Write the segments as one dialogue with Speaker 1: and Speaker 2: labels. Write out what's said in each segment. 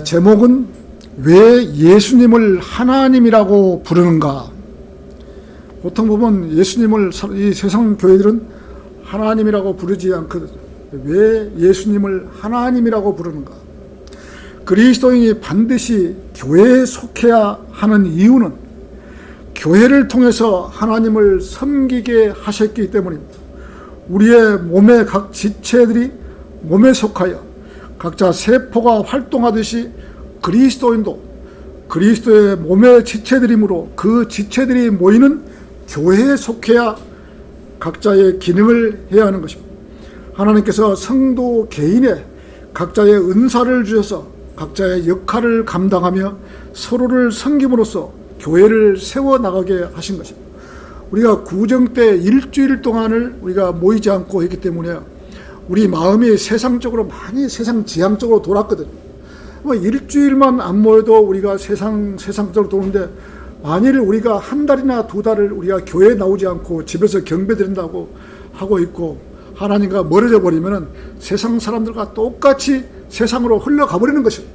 Speaker 1: 제목은 왜 예수님을 하나님이라고 부르는가. 보통 보면 예수님을 이 세상 교회들은 하나님이라고 부르지 않거든요. 왜 예수님을 하나님이라고 부르는가. 그리스도인이 반드시 교회에 속해야 하는 이유는 교회를 통해서 하나님을 섬기게 하셨기 때문입니다. 우리의 몸의 각 지체들이 몸에 속하여 각자 세포가 활동하듯이 그리스도인도 그리스도의 몸의 지체들이므로 그 지체들이 모이는 교회에 속해야 각자의 기능을 해야 하는 것입니다. 하나님께서 성도 개인에 각자의 은사를 주셔서 각자의 역할을 감당하며 서로를 섬김으로써 교회를 세워나가게 하신 것입니다. 우리가 구정 때 일주일 동안을 우리가 모이지 않고 했기 때문에 우리 마음이 세상적으로 많이 세상 지향적으로 돌았거든요. 일주일만 안 모여도 우리가 세상적으로 도는데 만일 우리가 한 달이나 두 달을 우리가 교회에 나오지 않고 집에서 경배 드린다고 하고 있고 하나님과 멀어져 버리면 세상 사람들과 똑같이 세상으로 흘러가 버리는 것입니다.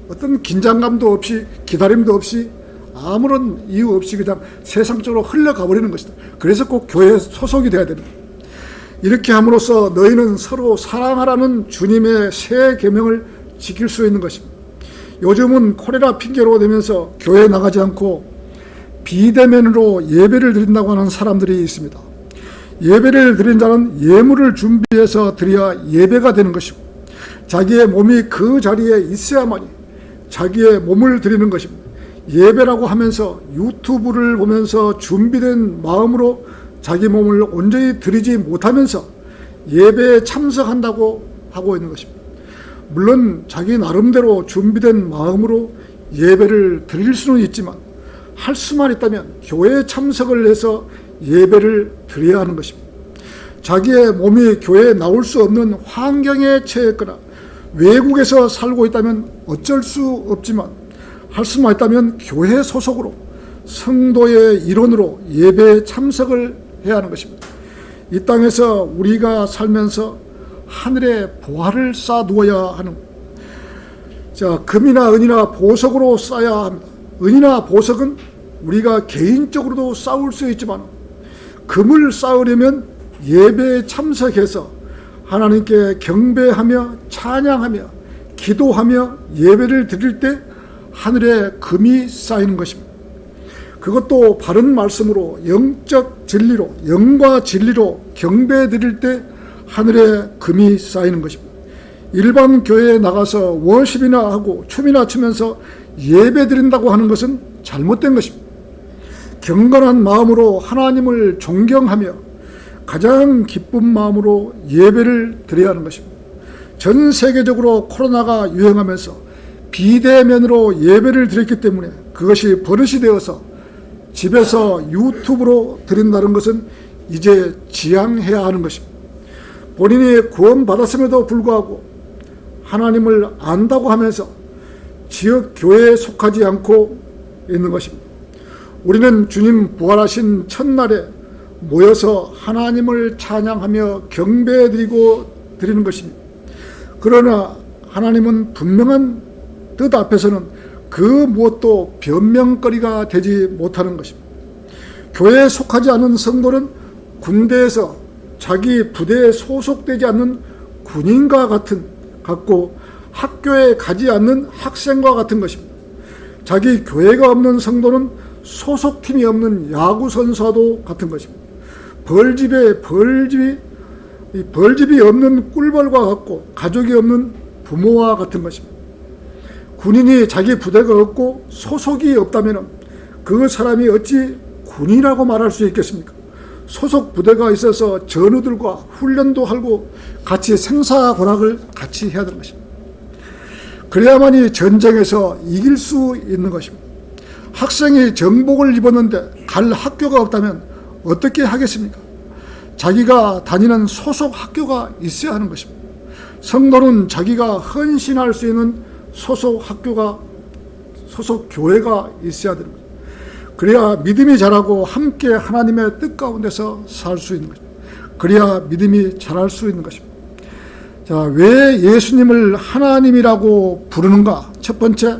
Speaker 1: 어떤 긴장감도 없이 기다림도 없이 아무런 이유 없이 그냥 세상적으로 흘러가 버리는 것이다. 그래서 꼭 교회에 소속이 돼야 됩니다. 이렇게 함으로써 너희는 서로 사랑하라는 주님의 새 계명을 지킬 수 있는 것입니다. 요즘은 콜레라 핑계로 되면서 교회에 나가지 않고 비대면으로 예배를 드린다고 하는 사람들이 있습니다. 예배를 드린 자는 예물을 준비해서 드려야 예배가 되는 것이고 자기의 몸이 그 자리에 있어야만이 자기의 몸을 드리는 것입니다. 예배라고 하면서 유튜브를 보면서 준비된 마음으로 자기 몸을 온전히 드리지 못하면서 예배에 참석한다고 하고 있는 것입니다. 물론 자기 나름대로 준비된 마음으로 예배를 드릴 수는 있지만 할 수만 있다면 교회에 참석을 해서 예배를 드려야 하는 것입니다. 자기의 몸이 교회에 나올 수 없는 환경에 처했거나 외국에서 살고 있다면 어쩔 수 없지만 할 수만 있다면 교회 소속으로 성도의 일원으로 예배에 참석을 해야 하는 것입니다. 이 땅에서 우리가 살면서 하늘에 보화를 쌓아두어야 하는, 금이나 은이나 보석으로 쌓아야 합니다. 은이나 보석은 우리가 개인적으로도 쌓을 수 있지만 금을 쌓으려면 예배에 참석해서 하나님께 경배하며 찬양하며 기도하며 예배를 드릴 때 하늘에 금이 쌓이는 것입니다. 그것도 바른 말씀으로 영적 진리로 영과 진리로 경배 드릴 때 하늘에 금이 쌓이는 것입니다. 일반 교회에 나가서 워십이나 하고 춤이나 추면서 예배 드린다고 하는 것은 잘못된 것입니다. 경건한 마음으로 하나님을 존경하며 가장 기쁜 마음으로 예배를 드려야 하는 것입니다. 전 세계적으로 코로나가 유행하면서 비대면으로 예배를 드렸기 때문에 그것이 버릇이 되어서 집에서 유튜브로 드린다는 것은 이제 지양해야 하는 것입니다. 본인이 구원받았음에도 불구하고 하나님을 안다고 하면서 지역 교회에 속하지 않고 있는 것입니다. 우리는 주님 부활하신 첫날에 모여서 하나님을 찬양하며 경배드리고 드리는 것입니다. 그러나 하나님은 분명한 뜻 앞에서는 그 무엇도 변명거리가 되지 못하는 것입니다. 교회에 속하지 않은 성도는 군대에서 자기 부대에 소속되지 않는 군인과 같고 학교에 가지 않는 학생과 같은 것입니다. 자기 교회가 없는 성도는 소속팀이 없는 야구선수와도 같은 것입니다. 벌집이 없는 꿀벌과 같고 가족이 없는 부모와 같은 것입니다. 군인이 자기 부대가 없고 소속이 없다면 그 사람이 어찌 군이라고 말할 수 있겠습니까? 소속 부대가 있어서 전우들과 훈련도 하고 같이 생사곤학을 같이 해야 되는 것입니다. 그래야만이 전쟁에서 이길 수 있는 것입니다. 학생이 정복을 입었는데 갈 학교가 없다면 어떻게 하겠습니까? 자기가 다니는 소속 학교가 있어야 하는 것입니다. 성도는 자기가 헌신할 수 있는 소속 교회가 있어야 됩니다. 그래야 믿음이 자라고 함께 하나님의 뜻 가운데서 살 수 있는 것입니다. 그래야 믿음이 자랄 수 있는 것입니다. 자, 왜 예수님을 하나님이라고 부르는가? 첫 번째,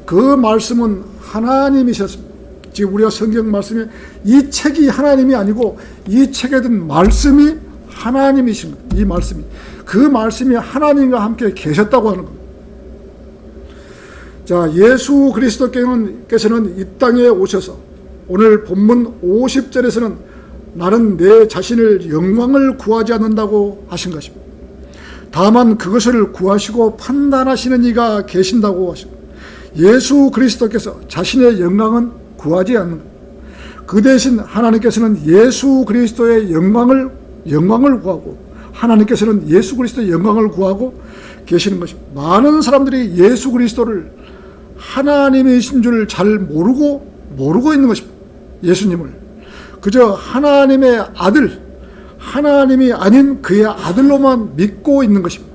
Speaker 1: 그 말씀은 하나님이셨습니다. 지금 우리가 성경 말씀에 이 책이 하나님이 아니고 이 책에 든 말씀이 하나님이신 겁니다. 이 말씀이. 그 말씀이 하나님과 함께 계셨다고 하는 겁니다. 자, 예수 그리스도께서는 이 땅에 오셔서 오늘 본문 50절에서는 나는 내 자신을 영광을 구하지 않는다고 하신 것입니다. 다만 그것을 구하시고 판단하시는 이가 계신다고 하십니다. 예수 그리스도께서 자신의 영광은 구하지 않는 것. 그 대신 하나님께서는 예수 그리스도의 영광을 구하고 하나님께서는 예수 그리스도의 영광을 구하고 계시는 것입니다. 많은 사람들이 예수 그리스도를 하나님이신 줄 잘 모르고 있는 것입니다. 예수님을 그저 하나님의 아들, 하나님이 아닌 그의 아들로만 믿고 있는 것입니다.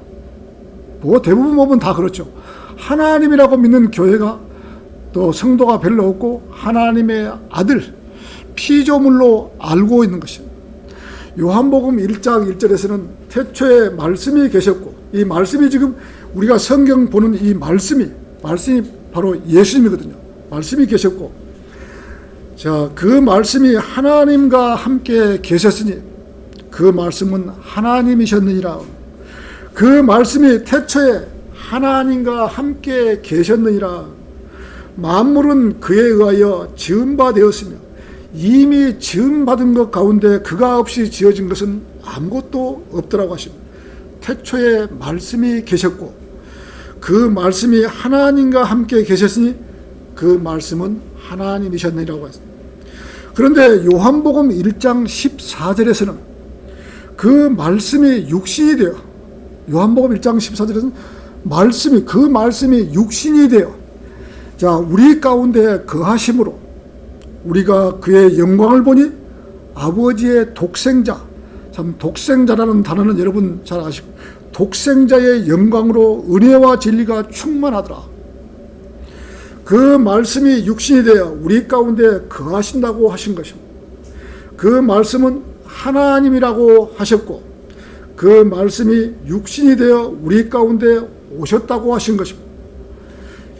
Speaker 1: 뭐 대부분 보면 다 그렇죠. 하나님이라고 믿는 교회가 또 성도가 별로 없고 하나님의 아들, 피조물로 알고 있는 것입니다. 요한복음 1장 1절에서는 태초에 말씀이 계셨고, 이 말씀이 지금 우리가 성경 보는 이 말씀이 바로 예수님이거든요. 말씀이 계셨고, 자, 그 말씀이 하나님과 함께 계셨으니 그 말씀은 하나님이셨느니라. 그 말씀이 태초에 하나님과 함께 계셨느니라. 만물은 그에 의하여 지은 바 되었으며 이미 지음 받은 것 가운데 그가 없이 지어진 것은 아무것도 없더라고 하십니다. 태초에 말씀이 계셨고 그 말씀이 하나님과 함께 계셨으니 그 말씀은 하나님이셨느니라고 했습니다. 그런데 요한복음 1장 14절에서는 그 말씀이 육신이 되어, 요한복음 1장 14절에서는 그 말씀이 육신이 되어 자, 우리 가운데 거하심으로 우리가 그의 영광을 보니 아버지의 독생자, 참 독생자라는 단어는 여러분 잘 아시고 독생자의 영광으로 은혜와 진리가 충만하더라. 그 말씀이 육신이 되어 우리 가운데 거하신다고 하신 것입니다. 그 말씀은 하나님이라고 하셨고 그 말씀이 육신이 되어 우리 가운데 오셨다고 하신 것입니다.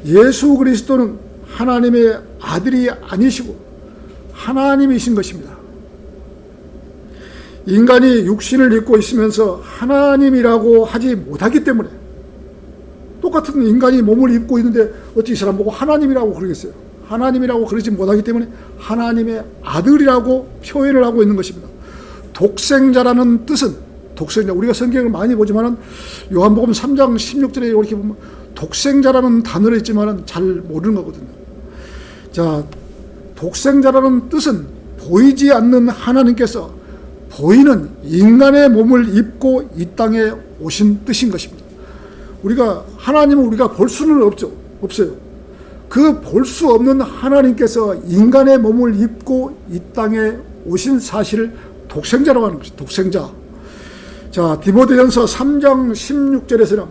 Speaker 1: 예수 그리스도는 하나님의 아들이 아니시고 하나님이신 것입니다. 인간이 육신을 입고 있으면서 하나님이라고 하지 못하기 때문에, 똑같은 인간이 몸을 입고 있는데 어떻게 이 사람 보고 하나님이라고 그러겠어요? 하나님이라고 그러지 못하기 때문에 하나님의 아들이라고 표현을 하고 있는 것입니다. 독생자라는 뜻은, 독생자, 우리가 성경을 많이 보지만 요한복음 3장 16절에 이렇게 보면 독생자라는 단어를 있지만 잘 모르는 거거든요. 자, 독생자라는 뜻은 보이지 않는 하나님께서 보이는 인간의 몸을 입고 이 땅에 오신 뜻인 것입니다. 우리가 하나님은 우리가 볼 수는 없어요. 그 볼 수 없는 하나님께서 인간의 몸을 입고 이 땅에 오신 사실을 독생자라고 하는 것이죠. 독생자. 자, 디모데전서 3장 16절에서는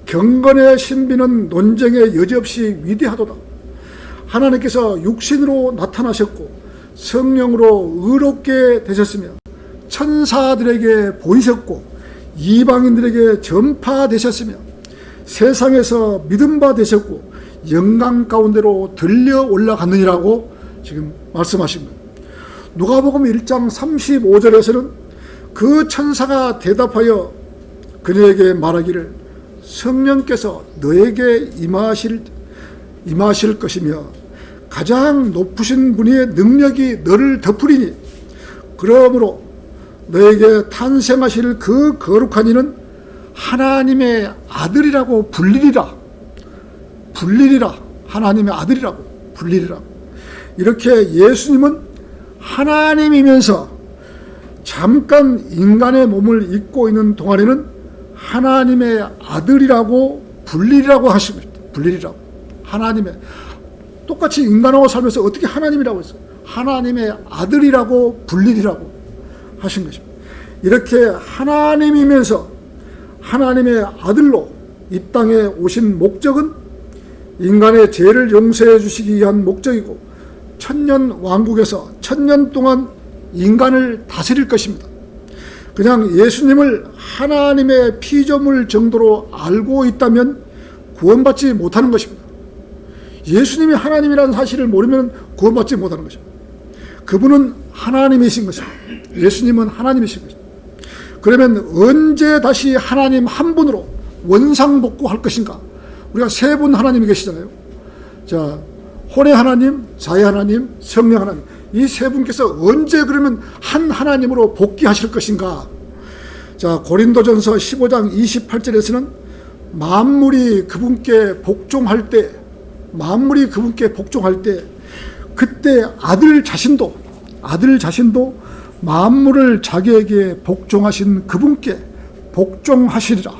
Speaker 1: 경건의 신비는 논쟁의 여지없이 위대하도다. 하나님께서 육신으로 나타나셨고 성령으로 의롭게 되셨으며 천사들에게 보이셨고 이방인들에게 전파되셨으며 세상에서 믿음 바 되셨고 영광 가운데로 들려 올라갔느니라고 지금 말씀하신 거예요. 누가복음 1장 35절에서는 그 천사가 대답하여 그녀에게 말하기를 성령께서 너에게 임하실 것이며 가장 높으신 분의 능력이 너를 덮으리니 그러므로 너에게 탄생하실 그 거룩한 이는 하나님의 아들이라고 불리리라. 하나님의 아들이라고 불리리라. 이렇게 예수님은 하나님이면서 잠깐 인간의 몸을 입고 있는 동안에는 하나님의 아들이라고 불리리라고 하십니다. 불리리라고. 하나님의, 똑같이 인간하고 살면서 어떻게 하나님이라고 했어요? 하나님의 아들이라고 불리리라고 하신 것입니다. 이렇게 하나님이면서 하나님의 아들로 이 땅에 오신 목적은 인간의 죄를 용서해 주시기 위한 목적이고 천년 왕국에서 천년 동안 인간을 다스릴 것입니다. 그냥 예수님을 하나님의 피조물 정도로 알고 있다면 구원받지 못하는 것입니다. 예수님이 하나님이라는 사실을 모르면 구원받지 못하는 것입니다. 그분은 하나님이신 것입니다. 예수님은 하나님이신 것입니다. 그러면 언제 다시 하나님 한 분으로 원상복구할 것인가? 우리가 세 분 하나님이 계시잖아요. 자, 혼의 하나님, 자의 하나님, 성령 하나님, 이 세 분께서 언제 그러면 한 하나님으로 복귀하실 것인가? 자, 고린도전서 15장 28절에서는 만물이 그분께 복종할 때, 그때 아들 자신도 만물을 자기에게 복종하신 그분께 복종하시리라.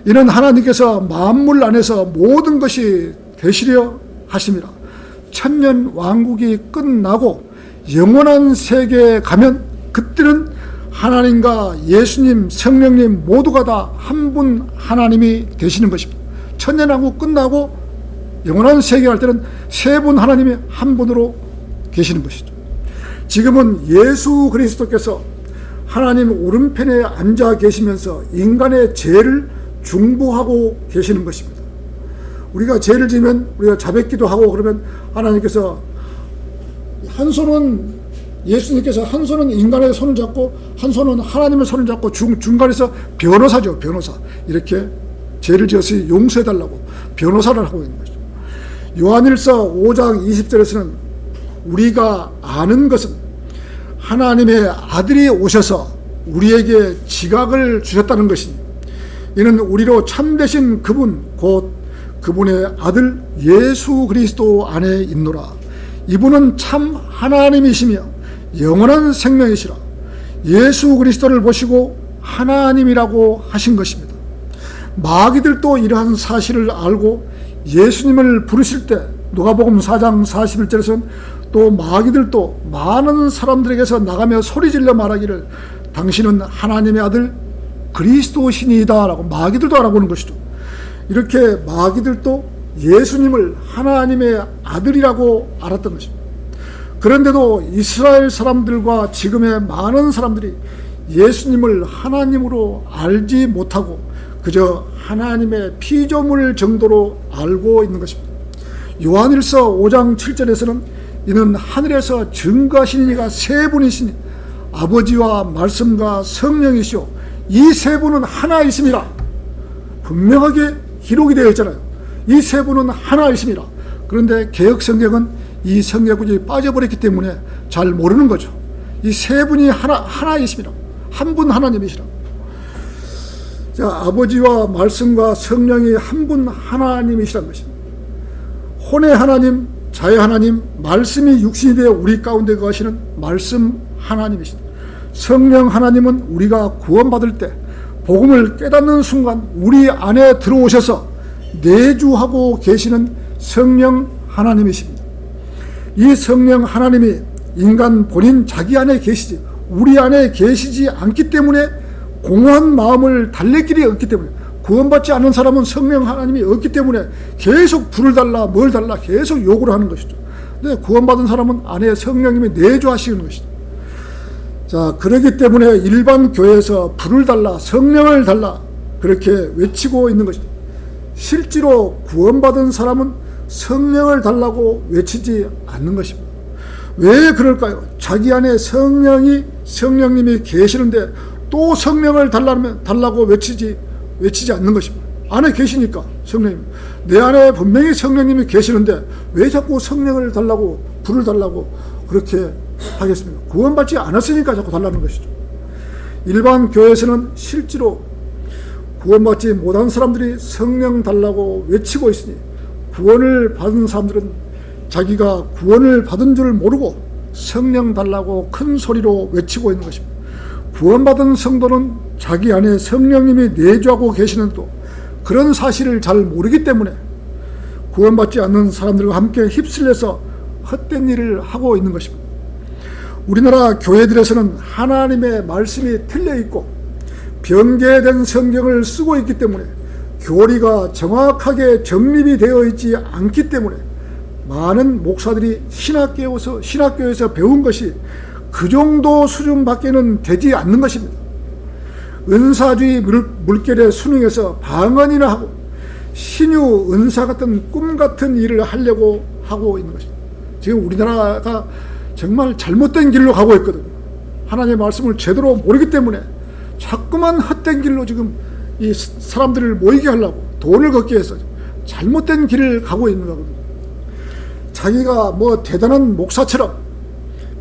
Speaker 1: 이는 하나님께서 만물 안에서 모든 것이 되시려 하심이라. 천년 왕국이 끝나고 영원한 세계에 가면 그때는 하나님과 예수님, 성령님 모두가 다 한 분 하나님이 되시는 것입니다. 천년 왕국 끝나고 영원한 세계에 갈 때는 세 분 하나님이 한 분으로 계시는 것이죠. 지금은 예수 그리스도께서 하나님 오른편에 앉아 계시면서 인간의 죄를 중보하고 계시는 것입니다. 우리가 죄를 지면 우리가 자백기도 하고 그러면 하나님께서 예수님께서 한 손은 인간의 손을 잡고 한 손은 하나님의 손을 잡고 중간에서 변호사죠. 변호사. 이렇게 죄를 지었으니 용서해달라고 변호사를 하고 있는 것이죠. 요한일서 5장 20절에서는 우리가 아는 것은 하나님의 아들이 오셔서 우리에게 지각을 주셨다는 것이니 이는 우리로 참되신 그분 곧 그분의 아들 예수 그리스도 안에 있노라. 이분은 참 하나님이시며 영원한 생명이시라. 예수 그리스도를 보시고 하나님이라고 하신 것입니다. 마귀들도 이러한 사실을 알고 예수님을 부르실 때 누가복음 4장 41절에서는 또 마귀들도 많은 사람들에게서 나가며 소리질러 말하기를 당신은 하나님의 아들 그리스도시니이다 라고 마귀들도 알아보는 것이죠. 이렇게 마귀들도 예수님을 하나님의 아들이라고 알았던 것입니다. 그런데도 이스라엘 사람들과 지금의 많은 사람들이 예수님을 하나님으로 알지 못하고 그저 하나님의 피조물 정도로 알고 있는 것입니다. 요한일서 5장 7절에서는 이는 하늘에서 증거하신 이가 세 분이시니 아버지와 말씀과 성령이시오 이 세 분은 하나이심이라. 분명하게 기록이 되어 있잖아요. 이 세 분은 하나이심이라. 그런데 개혁성경은 이 성경구절이 빠져버렸기 때문에 잘 모르는 거죠. 이 세 분이 하나이심이라. 한 분 하나님이시라. 자, 아버지와 말씀과 성령이 한 분 하나님이시라는 것입니다. 혼의 하나님, 자의 하나님, 말씀이 육신이 되어 우리 가운데 거하시는 말씀 하나님이십니다. 성령 하나님은 우리가 구원받을 때 복음을 깨닫는 순간 우리 안에 들어오셔서 내주하고 계시는 성령 하나님이십니다. 이 성령 하나님이 인간 본인 자기 안에 계시지 우리 안에 계시지 않기 때문에 공허한 마음을 달랠 길이 없기 때문에 구원받지 않은 사람은 성령 하나님이 없기 때문에 계속 불을 달라 뭘 달라 계속 요구를 하는 것이죠. 근데 구원받은 사람은 안에 성령님이 내주하시는 것이죠. 자, 그렇기 때문에 일반 교회에서 불을 달라 성령을 달라 그렇게 외치고 있는 것이죠. 실제로 구원받은 사람은 성령을 달라고 외치지 않는 것입니다. 왜 그럴까요? 자기 안에 성령님이 계시는데 또 성령을 달라고 외치지 않는 것입니다. 안에 계시니까 성령님. 내 안에 분명히 성령님이 계시는데 왜 자꾸 성령을 달라고 불을 달라고 그렇게 하겠습니까? 구원받지 않았으니까 자꾸 달라는 것이죠. 일반 교회에서는 실제로 구원받지 못한 사람들이 성령 달라고 외치고 있으니 구원을 받은 사람들은 자기가 구원을 받은 줄 모르고 성령 달라고 큰 소리로 외치고 있는 것입니다. 구원받은 성도는 자기 안에 성령님이 내주하고 계시는 또 그런 사실을 잘 모르기 때문에 구원받지 않는 사람들과 함께 휩쓸려서 헛된 일을 하고 있는 것입니다. 우리나라 교회들에서는 하나님의 말씀이 틀려있고 변개된 성경을 쓰고 있기 때문에 교리가 정확하게 정립이 되어 있지 않기 때문에 많은 목사들이 신학교에서 배운 것이 그 정도 수준밖에는 되지 않는 것입니다. 은사주의 물결에 순응해서 방언이나 하고 신유 은사 같은 꿈 같은 일을 하려고 하고 있는 것입니다. 지금 우리나라가 정말 잘못된 길로 가고 있거든요. 하나님의 말씀을 제대로 모르기 때문에 자꾸만 헛된 길로 지금 이 사람들을 모이게 하려고 돈을 걷게 해서 잘못된 길을 가고 있는 거거든요. 자기가 뭐 대단한 목사처럼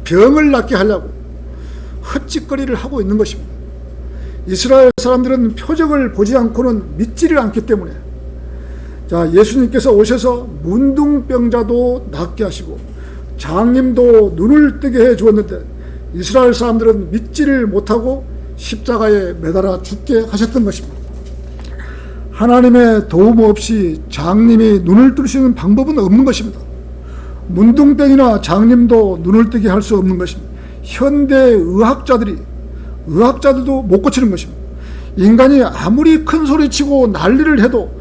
Speaker 1: 병을 낫게 하려고 헛짓거리를 하고 있는 것입니다. 이스라엘 사람들은 표적을 보지 않고는 믿지를 않기 때문에, 자, 예수님께서 오셔서 문둥병자도 낫게 하시고 장님도 눈을 뜨게 해 주었는데 이스라엘 사람들은 믿지를 못하고 십자가에 매달아 죽게 하셨던 것입니다. 하나님의 도움 없이 장님이 눈을 뜰 수 있는 방법은 없는 것입니다. 문둥병이나 장님도 눈을 뜨게 할 수 없는 것입니다. 현대 의학자들도 못 고치는 것입니다. 인간이 아무리 큰 소리치고 난리를 해도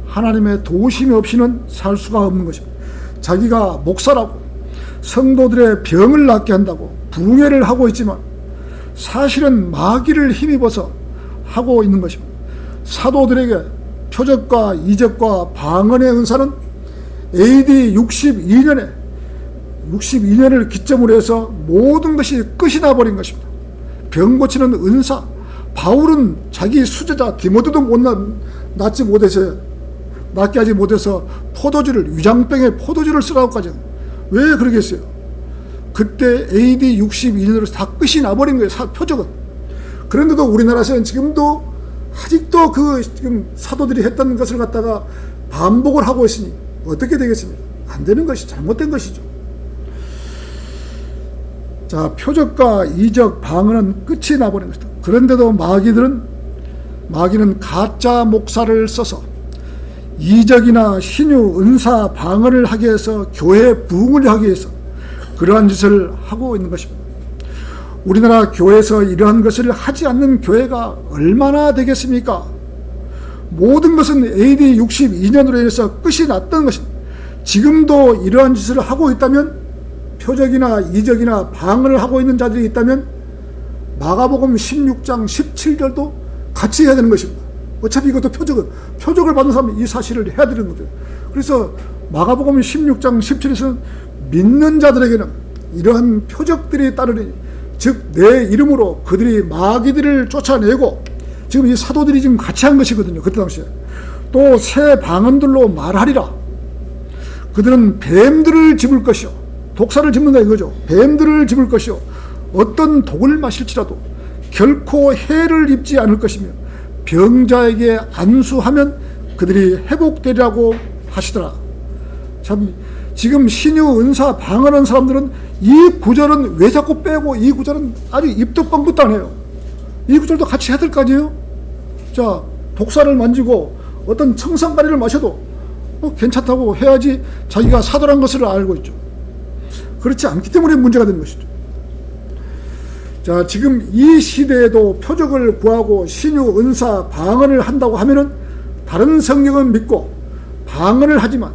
Speaker 1: 하나님의 도우심이 없이는 살 수가 없는 것입니다. 자기가 목사라고 성도들의 병을 낫게 한다고 부흥회를 하고 있지만 사실은 마귀를 힘입어서 하고 있는 것입니다. 사도들에게 표적과 이적과 방언의 은사는 AD 62년을 기점으로 해서 모든 것이 끝이 나버린 것입니다. 병 고치는 은사, 바울은 자기 수제자 디모데도 낫게 하지 못해서 위장병에 포도주를 쓰라고까지. 왜 그러겠어요? 그때 AD 62년으로 다 끝이 나버린 거예요, 표적은. 그런데도 우리나라에서는 아직도 지금 사도들이 했던 것을 갖다가 반복을 하고 있으니 어떻게 되겠습니까? 안 되는 것이 잘못된 것이죠. 자, 표적과 이적, 방언은 끝이 나버린 것이다. 그런데도 마귀는 가짜 목사를 써서 이적이나 신유, 은사, 방언을 하게 해서 교회 부흥을 하기 위해서 그러한 짓을 하고 있는 것입니다. 우리나라 교회에서 이러한 것을 하지 않는 교회가 얼마나 되겠습니까? 모든 것은 AD 62년으로 인해서 끝이 났던 것입니다. 지금도 이러한 짓을 하고 있다면, 표적이나 이적이나 방언을 하고 있는 자들이 있다면 마가복음 16장 17절도 같이 해야 되는 것입니다. 어차피 이것도 표적을 받는 사람은 이 사실을 해야 되는 거죠. 그래서 마가복음 16장 17절에서는 믿는 자들에게는 이러한 표적들이 따르니, 즉 내 이름으로 그들이 마귀들을 쫓아내고, 지금 이 사도들이 지금 같이 한 것이거든요. 그때 당시에 또 새 방언들로 말하리라. 그들은 뱀들을 집을 것이요, 독사를 집는다 이거죠. 뱀들을 집을 것이요, 어떤 독을 마실지라도 결코 해를 입지 않을 것이며 병자에게 안수하면 그들이 회복되리라고 하시더라. 참, 지금 신유, 은사, 방언하는 사람들은 이 구절은 왜 자꾸 빼고, 이 구절은 아주 입도 뻥긋도 안 해요. 이 구절도 같이 해야 될 거 아니에요? 자, 독사를 만지고 어떤 청산가리를 마셔도 괜찮다고 해야지 자기가 사도란 것을 알고 있죠. 그렇지 않기 때문에 문제가 되는 것이죠. 자, 지금 이 시대에도 표적을 구하고 신유, 은사, 방언을 한다고 하면은 다른 성경은 믿고 방언을 하지만,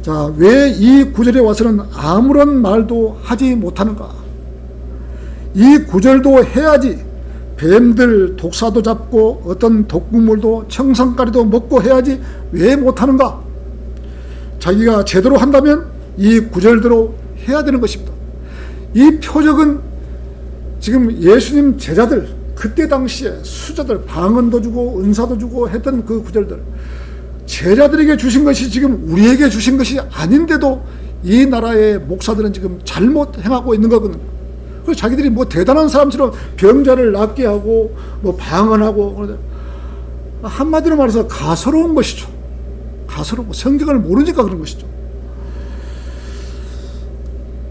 Speaker 1: 자, 왜 이 구절에 와서는 아무런 말도 하지 못하는가? 이 구절도 해야지 뱀들, 독사도 잡고 어떤 독극물도 청산가리도 먹고 해야지 왜 못하는가? 자기가 제대로 한다면 이 구절대로 해야 되는 것입니다. 이 표적은 지금 예수님 제자들, 그때 당시에 수자들, 방언도 주고 은사도 주고 했던 그 구절들, 제자들에게 주신 것이 지금 우리에게 주신 것이 아닌데도 이 나라의 목사들은 지금 잘못 행하고 있는 거거든요. 그래서 자기들이 뭐 대단한 사람처럼 병자를 낫게 하고 뭐 방언하고, 한마디로 말해서 가소로운 것이죠. 가소롭고 성경을 모르니까 그런 것이죠.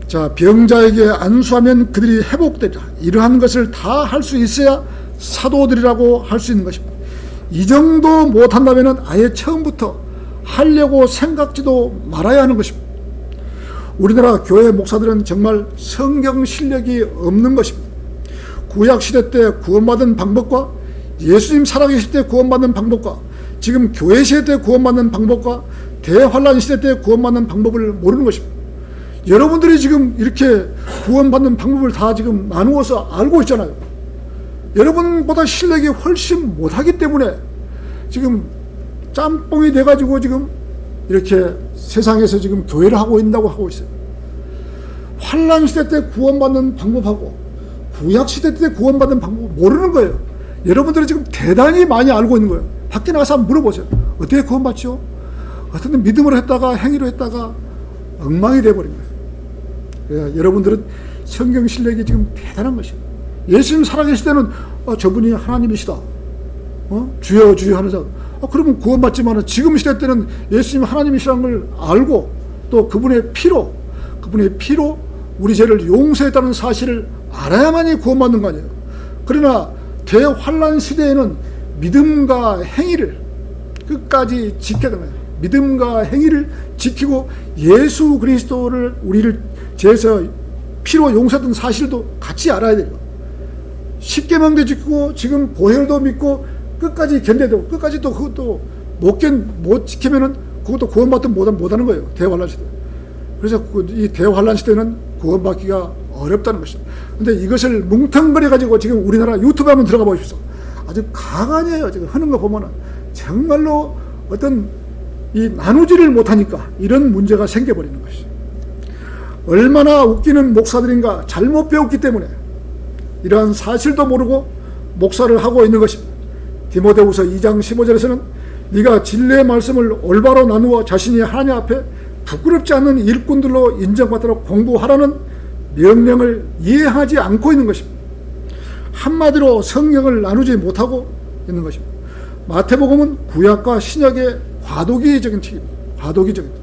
Speaker 1: 자, 병자에게 안수하면 그들이 회복되리라. 이러한 것을 다 할 수 있어야 사도들이라고 할 수 있는 것입니다. 이 정도 못한다면 아예 처음부터 하려고 생각지도 말아야 하는 것입니다. 우리나라 교회 목사들은 정말 성경 실력이 없는 것입니다. 구약시대 때 구원받은 방법과 예수님 살아계실 때 구원받는 방법과 지금 교회 시대 때 구원받는 방법과 대환란 시대 때 구원받는 방법을 모르는 것입니다. 여러분들이 지금 이렇게 구원받는 방법을 다 지금 나누어서 알고 있잖아요. 여러분보다 실력이 훨씬 못하기 때문에 지금 짬뽕이 돼가지고 지금 이렇게 세상에서 지금 교회를 하고 있다고 하고 있어요. 환란 시대 때 구원받는 방법하고 구약 시대 때 구원받는 방법 모르는 거예요. 여러분들은 지금 대단히 많이 알고 있는 거예요. 밖에 나가서 한번 물어보세요. 어떻게 구원받죠? 어떤 데 믿음으로 했다가 행위로 했다가 엉망이 돼버린 거예요. 예, 여러분들은 성경 실력이 지금 대단한 것이에요. 예수님 살아계실 때는 저분이 하나님이시다. 주여 주여 하는 자. 그러면 구원받지만 지금 시대 때는 예수님 하나님이시라는 걸 알고 또 그분의 피로 우리 죄를 용서했다는 사실을 알아야만이 구원받는 거 아니에요. 그러나 대환란 시대에는 믿음과 행위를 끝까지 지켜야 되는 거예요. 믿음과 행위를 지키고 예수 그리스도를 우리를 죄에서 피로 용서했던 사실도 같이 알아야 돼요. 십계명도 지키고 지금 보혈도 믿고 끝까지 견뎌도 끝까지 또 그것도 못 지키면은 그것도 구원받든 못하는 거예요. 대환란 시대. 그래서 이 대환란 시대는 구원받기가 어렵다는 것이죠. 근데 이것을 뭉텅거려 가지고 지금 우리나라 유튜브 한번 들어가 보십시오. 아주 가관이에요. 지금 하는 거 보면은 정말로 어떤 이 나누지를 못하니까 이런 문제가 생겨버리는 것이죠. 얼마나 웃기는 목사들인가 잘못 배웠기 때문에 이러한 사실도 모르고 목사를 하고 있는 것입니다. 디모데후서 2장 15절에서는 네가 진리의 말씀을 올바로 나누어 자신이 하나님 앞에 부끄럽지 않는 일꾼들로 인정받도록 공부하라는 명령을 이해하지 않고 있는 것입니다. 한마디로 성경을 나누지 못하고 있는 것입니다. 마태복음은 구약과 신약의 과도기적인 책입니다. 과도기적인 책.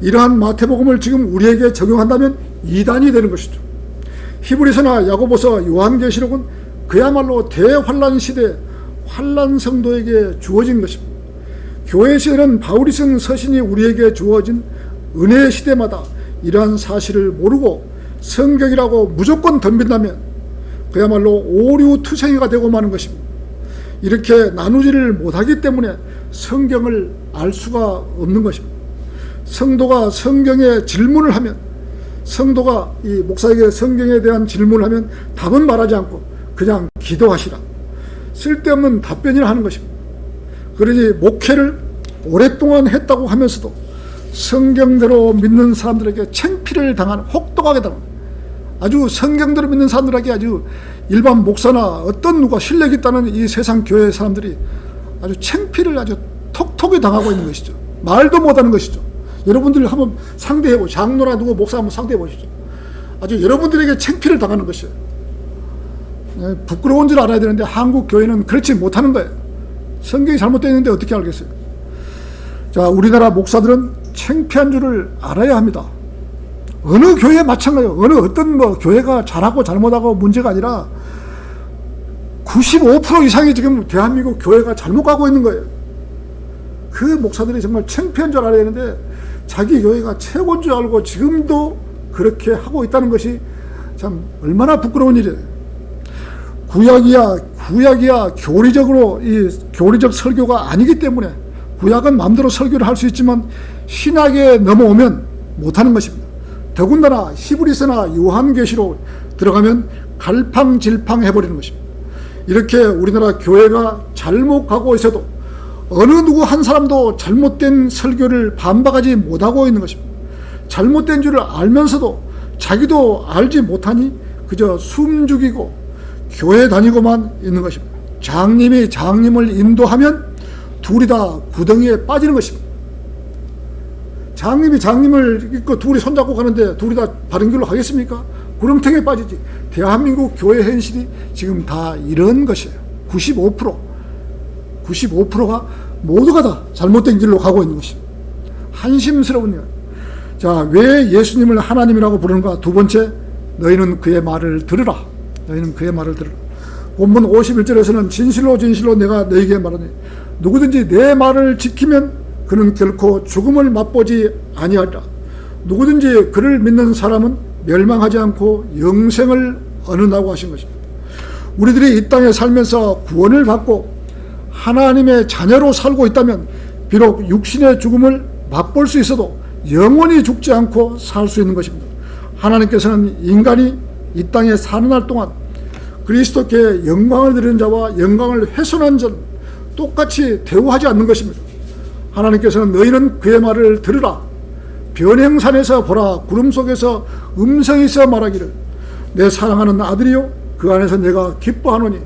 Speaker 1: 이러한 마태복음을 지금 우리에게 적용한다면 이단이 되는 것이죠. 히브리서나 야고보서 요한계시록은 그야말로 대환란 시대 환란 성도에게 주어진 것입니다. 교회 시대는 바울이 쓴 서신이 우리에게 주어진 은혜의 시대마다 이러한 사실을 모르고 성경이라고 무조건 덤빈다면 그야말로 오류투성이가 되고 마는 것입니다. 이렇게 나누지를 못하기 때문에 성경을 알 수가 없는 것입니다. 성도가 성경에 질문을 하면 성도가 이 목사에게 성경에 대한 질문을 하면 답은 말하지 않고 그냥 기도하시라. 쓸데없는 답변이라 하는 것입니다. 그러니 목회를 오랫동안 했다고 하면서도 성경대로 믿는 사람들에게 창피를 당하는 혹독하게 당하는 아주 성경대로 믿는 사람들에게 아주 일반 목사나 어떤 누가 실력 있다는 이 세상 교회 사람들이 아주 창피를 아주 톡톡히 당하고 있는 것이죠. 말도 못하는 것이죠. 여러분들 한번 상대해보시죠. 장로나 누구 목사 한번 상대해보시죠. 아주 여러분들에게 창피를 당하는 것이에요. 부끄러운 줄 알아야 되는데 한국 교회는 그렇지 못하는 거예요. 성경이 잘못되어 있는데 어떻게 알겠어요? 자, 우리나라 목사들은 창피한 줄을 알아야 합니다. 어느 교회 마찬가지예요. 어느 어떤 교회가 잘하고 잘못하고 문제가 아니라 95% 이상이 지금 대한민국 교회가 잘못 가고 있는 거예요. 그 목사들이 정말 창피한 줄 알아야 되는데 자기 교회가 최고인 줄 알고 지금도 그렇게 하고 있다는 것이 참 얼마나 부끄러운 일이에요. 구약이야 교리적 설교가 아니기 때문에 구약은 마음대로 설교를 할 수 있지만 신약에 넘어오면 못하는 것입니다. 더군다나 히브리서나 요한계시록 들어가면 갈팡질팡 해버리는 것입니다. 이렇게 우리나라 교회가 잘못 가고 있어도 어느 누구 한 사람도 잘못된 설교를 반박하지 못하고 있는 것입니다. 잘못된 줄을 알면서도 자기도 알지 못하니 그저 숨죽이고 교회 다니고만 있는 것입니다. 장님이 장님을 인도하면 둘이 다 구덩이에 빠지는 것입니다. 장님이 장님을 입고 둘이 손잡고 가는데 둘이 다 바른 길로 가겠습니까? 구렁텅이에 빠지지. 대한민국 교회 현실이 지금 다 이런 것이에요. 95%가 모두가 다 잘못된 길로 가고 있는 것입니다. 한심스러운 일. 자, 왜 예수님을 하나님이라고 부르는가? 두 번째, 너희는 그의 말을 들으라. 너희는 그의 말을 들으라. 본문 51절에서는 진실로 진실로 내가 너희에게 말하니 누구든지 내 말을 지키면 그는 결코 죽음을 맛보지 아니하리라. 누구든지 그를 믿는 사람은 멸망하지 않고 영생을 얻는다고 하신 것입니다. 우리들이 이 땅에 살면서 구원을 받고 하나님의 자녀로 살고 있다면 비록 육신의 죽음을 맛볼 수 있어도 영원히 죽지 않고 살 수 있는 것입니다. 하나님께서는 인간이 이 땅에 사는 날 동안 그리스도께 영광을 드리는 자와 영광을 훼손한 자는 똑같이 대우하지 않는 것입니다. 하나님께서는 너희는 그의 말을 들으라. 변행산에서 보라. 구름 속에서 음성이 있어 말하기를 내 사랑하는 아들이요 그 안에서 내가 기뻐하노니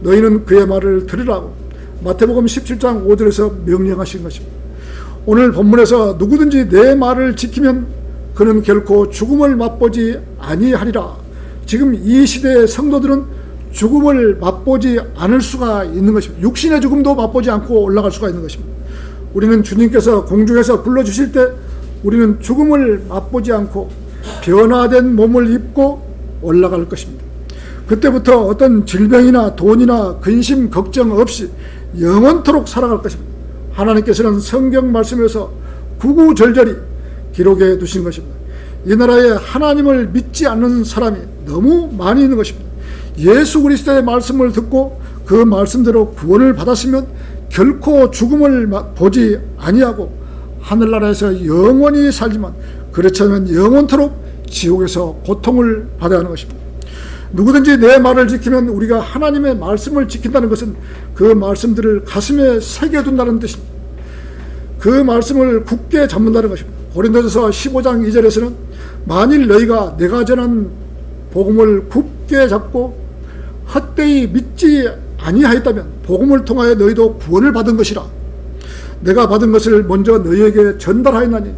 Speaker 1: 너희는 그의 말을 들으라고 마태복음 17장 5절에서 명령하신 것입니다. 오늘 본문에서 누구든지 내 말을 지키면 그는 결코 죽음을 맛보지 아니하리라. 지금 이 시대의 성도들은 죽음을 맛보지 않을 수가 있는 것입니다. 육신의 죽음도 맛보지 않고 올라갈 수가 있는 것입니다. 우리는 주님께서 공중에서 불러주실 때 우리는 죽음을 맛보지 않고 변화된 몸을 입고 올라갈 것입니다. 그때부터 어떤 질병이나 돈이나 근심 걱정 없이 영원토록 살아갈 것입니다. 하나님께서는 성경 말씀에서 구구절절히 기록해 두신 것입니다. 이 나라에 하나님을 믿지 않는 사람이 너무 많이 있는 것입니다. 예수 그리스도의 말씀을 듣고 그 말씀대로 구원을 받았으면 결코 죽음을 보지 아니하고 하늘나라에서 영원히 살지만 그렇지 않으면 영원토록 지옥에서 고통을 받아야 하는 것입니다. 누구든지 내 말을 지키면 우리가 하나님의 말씀을 지킨다는 것은 그 말씀들을 가슴에 새겨둔다는 뜻입니다. 그 말씀을 굳게 잡는다는 것입니다. 고린도전서 15장 2절에서는 만일 너희가 내가 전한 복음을 굳게 잡고 헛되이 믿지 아니하였다면 복음을 통하여 너희도 구원을 받은 것이라. 내가 받은 것을 먼저 너희에게 전달하였나니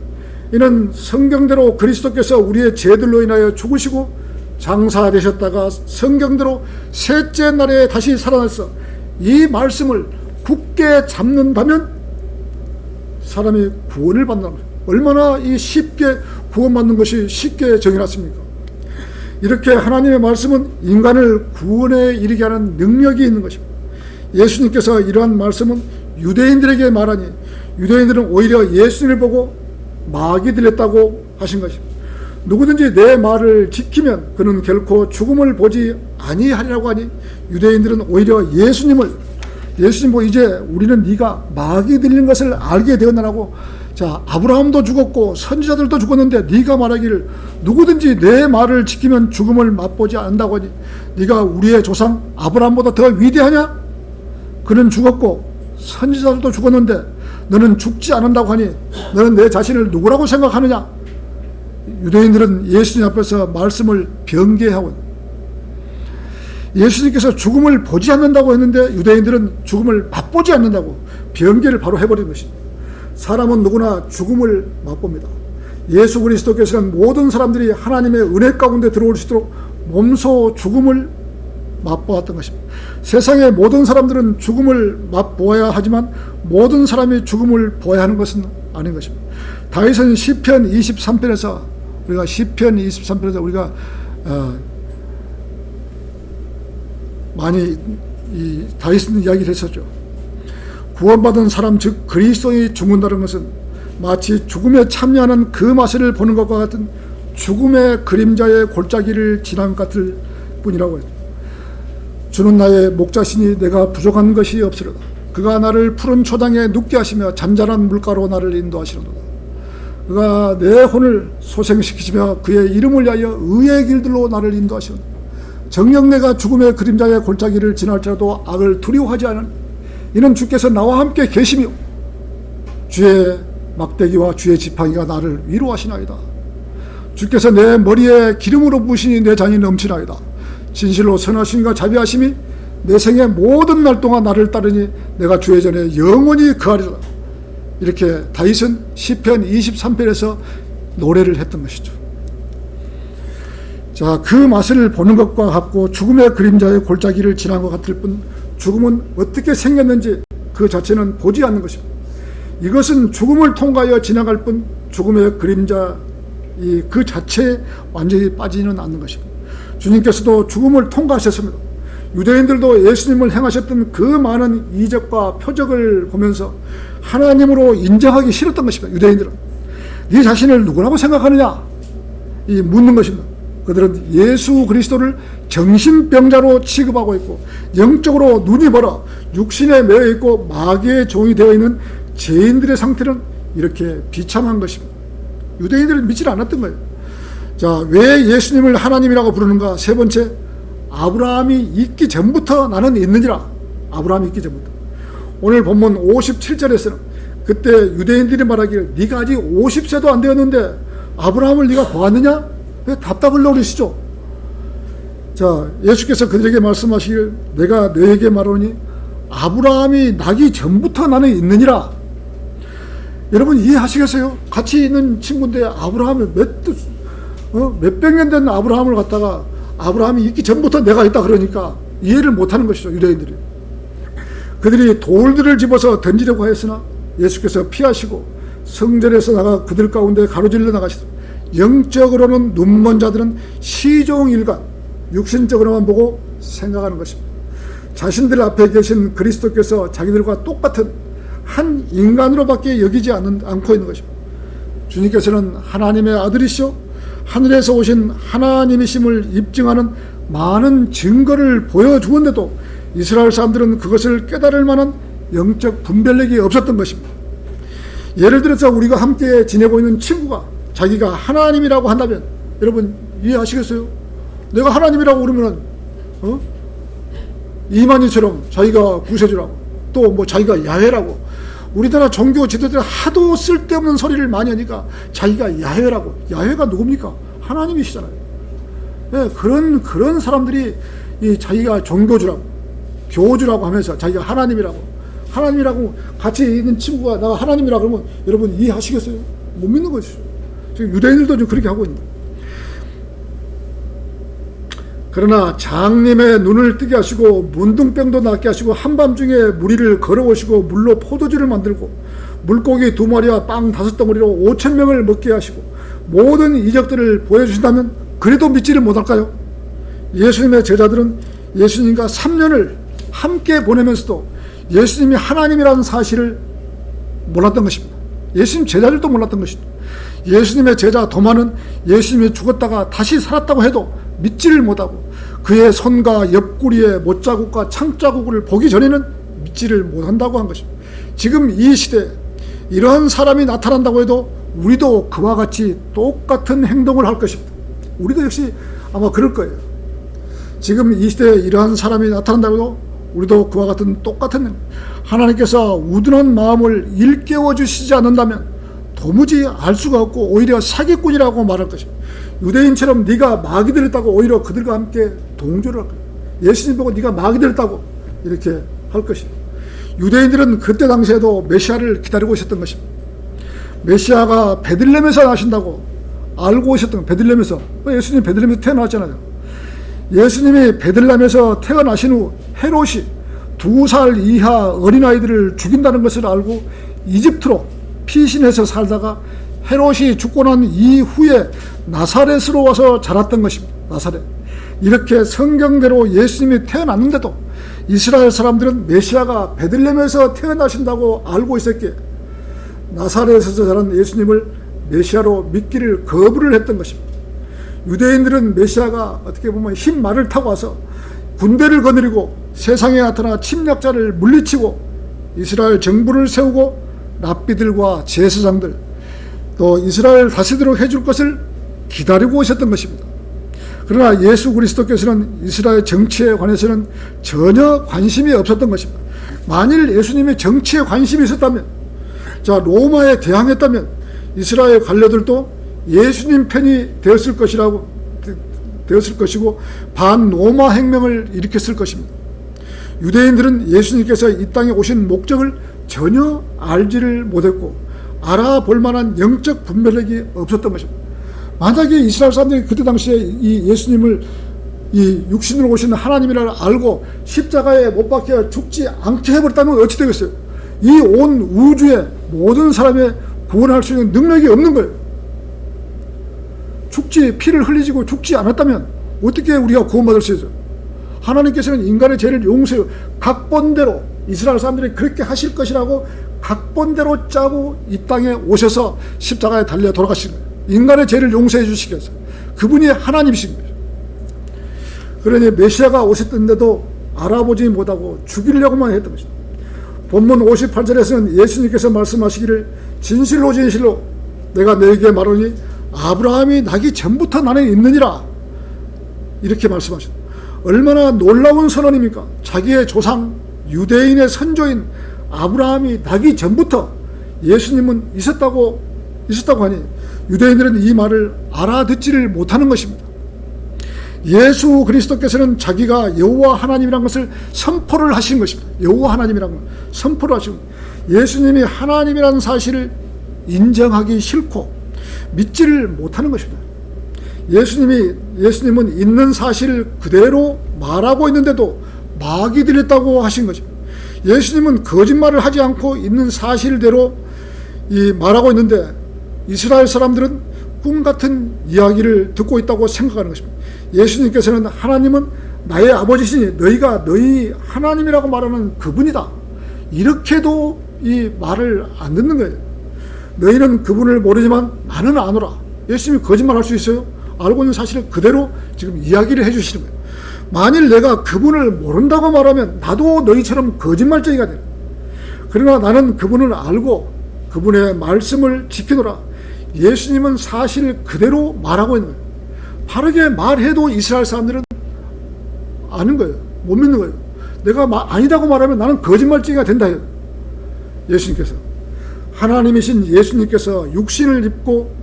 Speaker 1: 이는 성경대로 그리스도께서 우리의 죄들로 인하여 죽으시고 장사되셨다가 성경대로 셋째 날에 다시 살아나서 이 말씀을 굳게 잡는다면 사람이 구원을 받는다. 얼마나 이 쉽게 구원받는 것이 쉽게 정해놨습니까? 이렇게 하나님의 말씀은 인간을 구원에 이르게 하는 능력이 있는 것입니다. 예수님께서 이러한 말씀은 유대인들에게 말하니 유대인들은 오히려 예수님을 보고 마귀 들렸다고 하신 것입니다. 누구든지 내 말을 지키면 그는 결코 죽음을 보지 아니하리라고 하니 유대인들은 오히려 예수님 보고 이제 우리는 네가 마귀 들린 것을 알게 되었나라고. 자, 아브라함도 죽었고 선지자들도 죽었는데 네가 말하기를 누구든지 내 말을 지키면 죽음을 맛보지 않는다고 하니 네가 우리의 조상 아브라함보다 더 위대하냐? 그는 죽었고 선지자들도 죽었는데 너는 죽지 않는다고 하니 너는 내 자신을 누구라고 생각하느냐? 유대인들은 예수님 앞에서 말씀을 변개하고 예수님께서 죽음을 보지 않는다고 했는데 유대인들은 죽음을 맛보지 않는다고 변개를 바로 해버린 것입니다. 사람은 누구나 죽음을 맛봅니다. 예수 그리스도께서는 모든 사람들이 하나님의 은혜 가운데 들어올 수 있도록 몸소 죽음을 맛보았던 것입니다. 세상의 모든 사람들은 죽음을 맛보아야 하지만 모든 사람이 죽음을 보아야 하는 것은 아닌 것입니다. 다윗은 시편 23편에서 우리가 많이 이 다윗은 이야기를 했었죠. 구원받은 사람 즉 그리스도인이 죽는다는 것은 마치 죽음에 참여하는 그 맛을 보는 것과 같은 죽음의 그림자의 골짜기를 지난 것 같을 뿐이라고 했죠. 주는 나의 목자시니 내가 부족한 것이 없으리로다. 그가 나를 푸른 초당에 눕게 하시며 잔잔한 물가로 나를 인도하시려도다. 그가 내 혼을 소생시키시며 그의 이름을 위하여 의의 길들로 나를 인도하시는 정녕 내가 죽음의 그림자의 골짜기를 지날지라도 악을 두려워하지 않은 이는 주께서 나와 함께 계시며 주의 막대기와 주의 지팡이가 나를 위로하시나이다. 주께서 내 머리에 기름으로 부으시니 내 잔이 넘치나이다. 진실로 선하심과 자비하심이 내 생의 모든 날 동안 나를 따르니 내가 주의 전에 영원히 거하리라. 이렇게 다윗은 시편 23편에서 노래를 했던 것이죠. 자, 그 맛을 보는 것과 같고 죽음의 그림자의 골짜기를 지난 것 같을 뿐 죽음은 어떻게 생겼는지 그 자체는 보지 않는 것입니다. 이것은 죽음을 통과하여 지나갈 뿐 죽음의 그림자 그 자체에 완전히 빠지는 않는 것입니다. 주님께서도 죽음을 통과하셨습니다. 유대인들도 예수님을 행하셨던 그 많은 이적과 표적을 보면서 하나님으로 인정하기 싫었던 것입니다. 유대인들은 네 자신을 누구라고 생각하느냐 묻는 것입니다. 그들은 예수 그리스도를 정신병자로 취급하고 있고 영적으로 눈이 멀어 육신에 매여 있고 마귀의 종이 되어 있는 죄인들의 상태는 이렇게 비참한 것입니다. 유대인들은 믿지 않았던 거예요. 자, 왜 예수님을 하나님이라고 부르는가? 세 번째, 아브라함이 있기 전부터 나는 있느니라. 아브라함이 있기 전부터. 오늘 본문 57절에서는 그때 유대인들이 말하기를 네가 아직 50세도 안 되었는데 아브라함을 네가 보았느냐? 답답을 노리시죠. 자, 예수께서 그들에게 말씀하시길 내가 너에게 말하노니 아브라함이 나기 전부터 나는 있느니라. 여러분 이해하시겠어요? 같이 있는 친구인데 아브라함을 몇백 년 된 아브라함을 갖다가 아브라함이 있기 전부터 내가 있다 그러니까 이해를 못하는 것이죠. 유대인들이. 그들이 돌들을 집어서 던지려고 하였으나 예수께서 피하시고 성전에서 나가 그들 가운데 가로질러 나가시더라. 영적으로는 눈먼 자들은 시종일관 육신적으로만 보고 생각하는 것입니다. 자신들 앞에 계신 그리스도께서 자기들과 똑같은 한 인간으로밖에 여기지 않고 있는 것입니다. 주님께서는 하나님의 아들이시오 하늘에서 오신 하나님이심을 입증하는 많은 증거를 보여주었는데도 이스라엘 사람들은 그것을 깨달을 만한 영적 분별력이 없었던 것입니다. 예를 들어서 우리가 함께 지내고 있는 친구가 자기가 하나님이라고 한다면 여러분 이해하시겠어요? 내가 하나님이라고 그러면 이만희처럼 자기가 구세주라고 또 뭐 자기가 야훼라고 우리나라 종교 지도자들 하도 쓸데없는 소리를 많이 하니까 자기가 야훼라고. 야훼가 누굽니까? 하나님이시잖아요. 네, 그런 사람들이 이 자기가 종교주라고 교주라고 하면서 자기가 하나님이라고 같이 있는 친구가 나가 하나님이라고 그러면 여러분 이해하시겠어요? 못 믿는 것이죠. 지금 유대인들도 좀 그렇게 하고 있는 거예요. 그러나 장님의 눈을 뜨게 하시고 문둥병도 낫게 하시고 한밤중에 무리를 걸어오시고 물로 포도주를 만들고 물고기 2마리와 빵 5덩어리로 5,000명을 먹게 하시고 모든 이적들을 보여주신다면 그래도 믿지를 못할까요? 예수님의 제자들은 예수님과 3년을 함께 보내면서도 예수님이 하나님이라는 사실을 몰랐던 것입니다. 예수님 제자들도 몰랐던 것입니다. 예수님의 제자 도마는 예수님이 죽었다가 다시 살았다고 해도 믿지를 못하고 그의 손과 옆구리에 못자국과 창자국을 보기 전에는 믿지를 못한다고 한 것입니다. 지금 이 시대에 이러한 사람이 나타난다고 해도 우리도 그와 같이 똑같은 행동을 할 것입니다. 우리도 역시 아마 그럴 거예요. 지금 이 시대에 이러한 사람이 나타난다고 해도 우리도 그와 같은 똑같은 하나님께서 우둔한 마음을 일깨워 주시지 않는다면 도무지 알 수가 없고 오히려 사기꾼이라고 말할 것입니다. 유대인처럼 네가 마귀 들었다고 오히려 그들과 함께 동조를 할 거예요. 예수님 보고 네가 마귀 들었다고 이렇게 할 것입니다. 유대인들은 그때 당시에도 메시아를 기다리고 있었던 것입니다. 메시아가 베들레헴에서 나신다고 알고 있었던 베들레헴에서 예수님이 베들레헴에서 태어났잖아요. 예수님이 베들레헴에서 태어나신 후 헤롯이 2살 이하 어린아이들을 죽인다는 것을 알고 이집트로 피신해서 살다가 헤롯이 죽고 난 이후에 나사렛으로 와서 자랐던 것입니다. 나사렛. 이렇게 성경대로 예수님이 태어났는데도 이스라엘 사람들은 메시아가 베들레헴에서 태어나신다고 알고 있었기에 나사렛에서 자란 예수님을 메시아로 믿기를 거부를 했던 것입니다. 유대인들은 메시아가 어떻게 보면 흰 말을 타고 와서 군대를 거느리고 세상에 나타나 침략자를 물리치고 이스라엘 정부를 세우고 랍비들과 제사장들 또 이스라엘 다스리도록 해줄 것을 기다리고 있었던 것입니다. 그러나 예수 그리스도께서는 이스라엘 정치에 관해서는 전혀 관심이 없었던 것입니다. 만일 예수님이 정치에 관심이 있었다면 자 로마에 대항했다면 이스라엘 관료들도 예수님 편이 되었을 것이고 반로마 혁명을 일으켰을 것입니다. 유대인들은 예수님께서 이 땅에 오신 목적을 전혀 알지를 못했고 알아볼 만한 영적 분별력이 없었던 것입니다. 만약에 이스라엘 사람들이 그때 당시에 이 예수님을 이 육신으로 오신 하나님이라고 알고 십자가에 못 박혀 죽지 않게 해버렸다면 어찌 되겠어요? 이 온 우주의 모든 사람의 구원할 수 있는 능력이 없는 거예요. 피를 흘리고 죽지 않았다면 어떻게 우리가 구원받을 수 있어요? 하나님께서는 인간의 죄를 용서해요. 각본대로 이스라엘 사람들이 그렇게 하실 것이라고 각본대로 짜고 이 땅에 오셔서 십자가에 달려 돌아가신 거예요. 인간의 죄를 용서해 주시기 위해서. 그분이 하나님이신 거예요. 그러니 메시아가 오셨던데도 알아보지 못하고 죽이려고만 했던 것입니다. 본문 58절에서는 예수님께서 말씀하시기를 진실로 진실로 내가 너에게 말하니 아브라함이 나기 전부터 나는 있느니라 이렇게 말씀하셨다. 얼마나 놀라운 선언입니까? 자기의 조상 유대인의 선조인 아브라함이 나기 전부터 예수님은 있었다고 하니 유대인들은 이 말을 알아듣지를 못하는 것입니다. 예수 그리스도께서는 자기가 여호와 하나님이라는 것을 선포를 하신 것입니다. 여호와 하나님이라는 걸 선포를 하신 것입니다. 예수님이 하나님이라는 사실을 인정하기 싫고 믿지를 못하는 것입니다. 예수님은 있는 사실을 그대로 말하고 있는데도 마귀 들렸다고 하신 것입니다. 예수님은 거짓말을 하지 않고 있는 사실대로 말하고 있는데 이스라엘 사람들은 꿈 같은 이야기를 듣고 있다고 생각하는 것입니다. 예수님께서는 하나님은 나의 아버지시니 너희가 너희 하나님이라고 말하는 그분이다. 이렇게도 이 말을 안 듣는 거예요. 너희는 그분을 모르지만 나는 아노라. 예수님이 거짓말할 수 있어요? 알고 있는 사실을 그대로 지금 이야기를 해주시는 거예요. 만일 내가 그분을 모른다고 말하면 나도 너희처럼 거짓말쟁이가 돼. 그러나 나는 그분을 알고 그분의 말씀을 지키노라. 예수님은 사실 그대로 말하고 있는 거예요. 바르게 말해도 이스라엘 사람들은 아는 거예요. 못 믿는 거예요. 내가 아니다고 말하면 나는 거짓말쟁이가 된다. 예수님께서 하나님이신 예수님께서 육신을 입고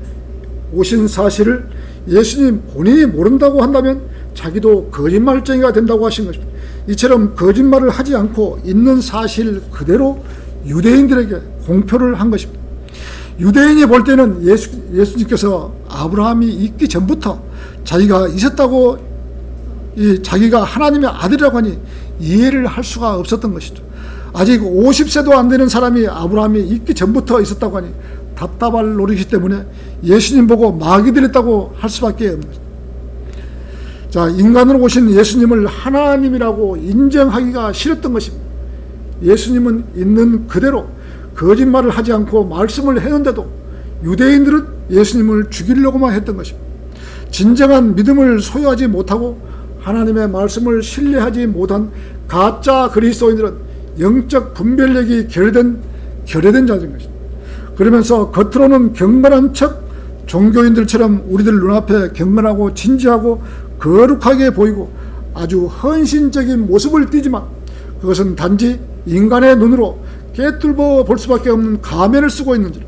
Speaker 1: 오신 사실을 예수님 본인이 모른다고 한다면 자기도 거짓말쟁이가 된다고 하신 것입니다. 이처럼 거짓말을 하지 않고 있는 사실 그대로 유대인들에게 공표를 한 것입니다. 유대인이 볼 때는 예수님께서 아브라함이 있기 전부터 자기가 있었다고 자기가 하나님의 아들이라고 하니 이해를 할 수가 없었던 것이죠. 아직 50세도 안 되는 사람이 아브라함이 있기 전부터 있었다고 하니 답답할 노릇이기 때문에 예수님 보고 마귀 들렸다고 할 수밖에 없는 것입니다. 자, 인간으로 오신 예수님을 하나님이라고 인정하기가 싫었던 것입니다. 예수님은 있는 그대로 거짓말을 하지 않고 말씀을 했는데도 유대인들은 예수님을 죽이려고만 했던 것입니다. 진정한 믿음을 소유하지 못하고 하나님의 말씀을 신뢰하지 못한 가짜 그리스도인들은 영적 분별력이 결여된 자들인 것입니다. 그러면서 겉으로는 경건한 척 종교인들처럼 우리들 눈앞에 경건하고 진지하고 거룩하게 보이고 아주 헌신적인 모습을 띠지만 그것은 단지 인간의 눈으로 깨뚫어 볼 수밖에 없는 가면을 쓰고 있는지라.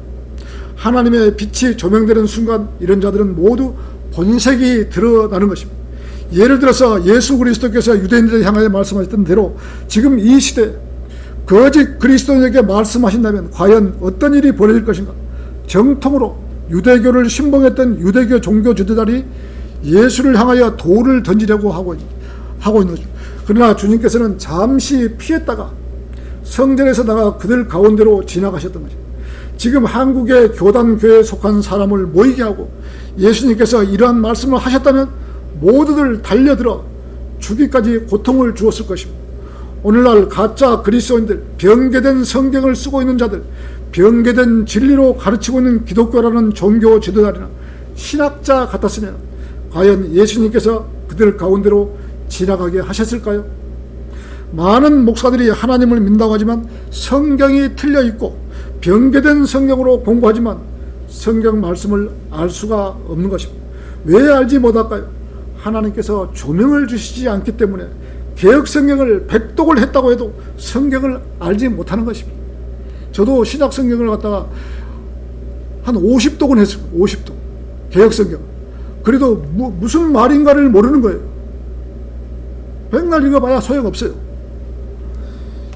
Speaker 1: 하나님의 빛이 조명되는 순간 이런 자들은 모두 본색이 드러나는 것입니다. 예를 들어서 예수 그리스도께서 유대인들을 향하여 말씀하셨던 대로 지금 이 시대에 거짓 그리스도인에게 말씀하신다면 과연 어떤 일이 벌어질 것인가. 정통으로 유대교를 신봉했던 유대교 종교 지도자들이 예수를 향하여 돌을 던지려고 하고 있는 것입니다. 그러나 주님께서는 잠시 피했다가 성전에서 나가 그들 가운데로 지나가셨던 것입니다. 지금 한국의 교단교회에 속한 사람을 모이게 하고 예수님께서 이러한 말씀을 하셨다면 모두들 달려들어 죽기까지 고통을 주었을 것입니다. 오늘날 가짜 그리스도인들, 변개된 성경을 쓰고 있는 자들, 변개된 진리로 가르치고 있는 기독교라는 종교 지도자들이나 신학자 같았으면 과연 예수님께서 그들 가운데로 지나가게 하셨을까요? 많은 목사들이 하나님을 믿는다고 하지만 성경이 틀려 있고 변개된 성경으로 공부하지만 성경 말씀을 알 수가 없는 것입니다. 왜 알지 못할까요? 하나님께서 조명을 주시지 않기 때문에 개혁 성경을 100독을 했다고 해도 성경을 알지 못하는 것입니다. 저도 신약 성경을 갖다가 한 50독은 했어요. 50독 개혁 성경. 그래도 무슨 말인가를 모르는 거예요. 백날 읽어봐야 소용없어요.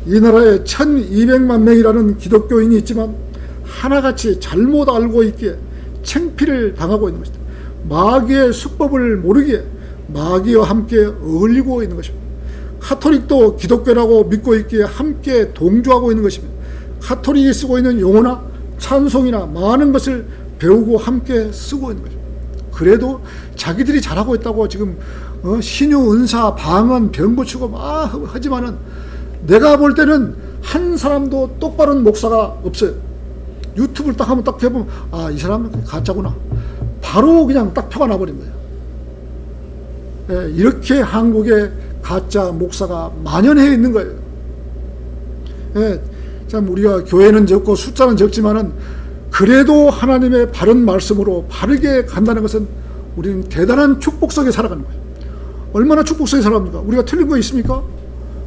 Speaker 1: 이 나라에 1200만 명이라는 기독교인이 있지만 하나같이 잘못 알고 있기에 창피를 당하고 있는 것입니다. 마귀의 수법을 모르기에 마귀와 함께 어울리고 있는 것입니다. 카톨릭도 기독교라고 믿고 있기에 함께 동조하고 있는 것입니다. 카톨릭이 쓰고 있는 용어나 찬송이나 많은 것을 배우고 함께 쓰고 있는 것입니다. 그래도 자기들이 잘하고 있다고 지금 신유, 은사, 방언, 병 고치고 막 하지만은 내가 볼 때는 한 사람도 똑바른 목사가 없어요. 유튜브를 딱 한번 딱 해보면 아, 이 사람은 가짜구나. 바로 그냥 딱 표가 나버린 거예요. 예, 이렇게 한국에 가짜 목사가 만연해 있는 거예요. 예, 참 우리가 교회는 적고 숫자는 적지만은 그래도 하나님의 바른 말씀으로 바르게 간다는 것은 우리는 대단한 축복 속에 살아가는 거예요. 얼마나 축복 속에 살아갑니까? 우리가 틀린 거 있습니까?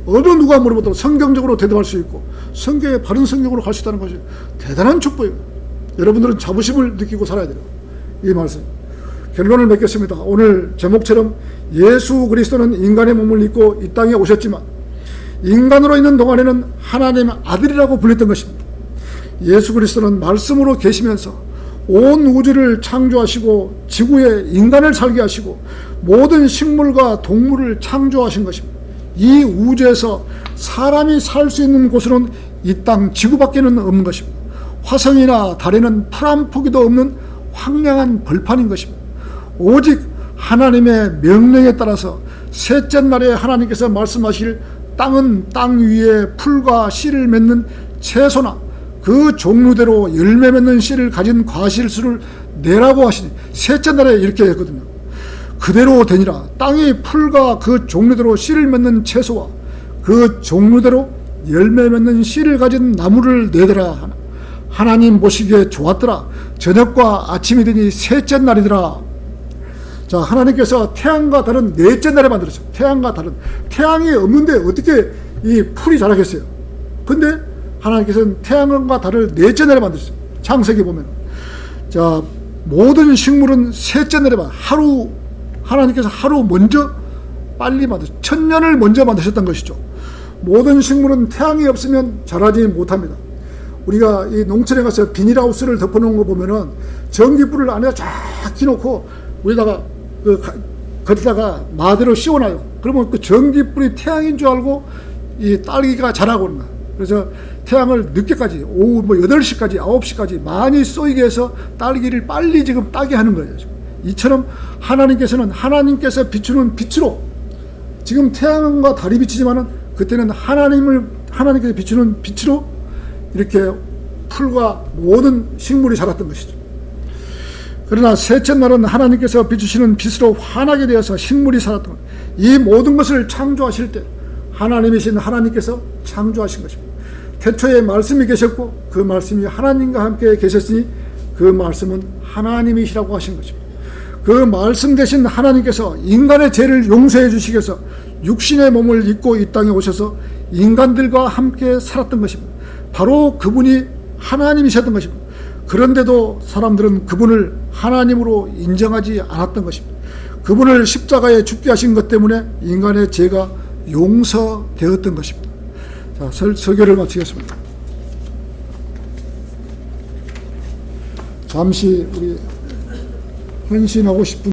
Speaker 1: 어느 누가 물어봐도 성경적으로 대답할 수 있고 성경의 바른 성경으로 갈 수 있다는 것이 대단한 축복이에요. 여러분들은 자부심을 느끼고 살아야 돼요. 이 말씀. 결론을 맺겠습니다. 오늘 제목처럼 예수 그리스도는 인간의 몸을 입고 이 땅에 오셨지만 인간으로 있는 동안에는 하나님의 아들이라고 불렸던 것입니다. 예수 그리스도는 말씀으로 계시면서 온 우주를 창조하시고 지구에 인간을 살게 하시고 모든 식물과 동물을 창조하신 것입니다. 이 우주에서 사람이 살 수 있는 곳으로는 이 땅 지구밖에는 없는 것입니다. 화성이나 달에는 풀 한 포기도 없는 황량한 벌판인 것입니다. 오직 하나님의 명령에 따라서 셋째 날에 하나님께서 말씀하실 땅은 땅 위에 풀과 씨를 맺는 채소나 그 종류대로 열매 맺는 씨를 가진 과실수를 내라고 하시니 셋째 날에 이렇게 했거든요. 그대로 되니라. 땅이 풀과 그 종류대로 씨를 맺는 채소와 그 종류대로 열매 맺는 씨를 가진 나무를 내더라 하나. 하나님 보시기에 좋았더라. 저녁과 아침이 되니 셋째 날이더라. 자, 하나님께서 태양과 달은 넷째 날에 만들었어요. 태양과 달은. 태양이 없는데 어떻게 이 풀이 자라겠어요? 근데 하나님께서는 태양과 달을 넷째 날에 만드셨어요. 창세기 보면. 자, 모든 식물은 셋째 날에 하나님께서 하루 먼저 빨리 만드셨어요. 천년을 먼저 만드셨던 것이죠. 모든 식물은 태양이 없으면 자라지 못합니다. 우리가 이 농촌에 가서 비닐하우스를 덮어놓은 거 보면은 전기불을 안에다 쫙 켜놓고 위에다가 겉에다가 마대로 씌워놔요. 그러면 그 전기불이 태양인 줄 알고 이 딸기가 자라고 오는 거야. 그래서 태양을 늦게까지 오후 8시까지 9시까지 많이 쏘이게 해서 딸기를 빨리 지금 따게 하는 거예요. 이처럼 하나님께서는 하나님께서 비추는 빛으로 지금 태양과 달이 비치지만은 그때는 하나님께서 비추는 빛으로 이렇게 풀과 모든 식물이 자랐던 것이죠. 그러나 셋째 날은 하나님께서 비추시는 빛으로 환하게 되어서 식물이 살았던 것. 이 모든 것을 창조하실 때 하나님이신 하나님께서 창조하신 것입니다. 태초에 말씀이 계셨고 그 말씀이 하나님과 함께 계셨으니 그 말씀은 하나님이시라고 하신 것입니다. 그 말씀 되신 하나님께서 인간의 죄를 용서해 주시기 위해서 육신의 몸을 입고 이 땅에 오셔서 인간들과 함께 살았던 것입니다. 바로 그분이 하나님이셨던 것입니다. 그런데도 사람들은 그분을 하나님으로 인정하지 않았던 것입니다. 그분을 십자가에 죽게 하신 것 때문에 인간의 죄가 용서되었던 것입니다. 자, 설교를 마치겠습니다. 잠시 우리 헌신하고 싶은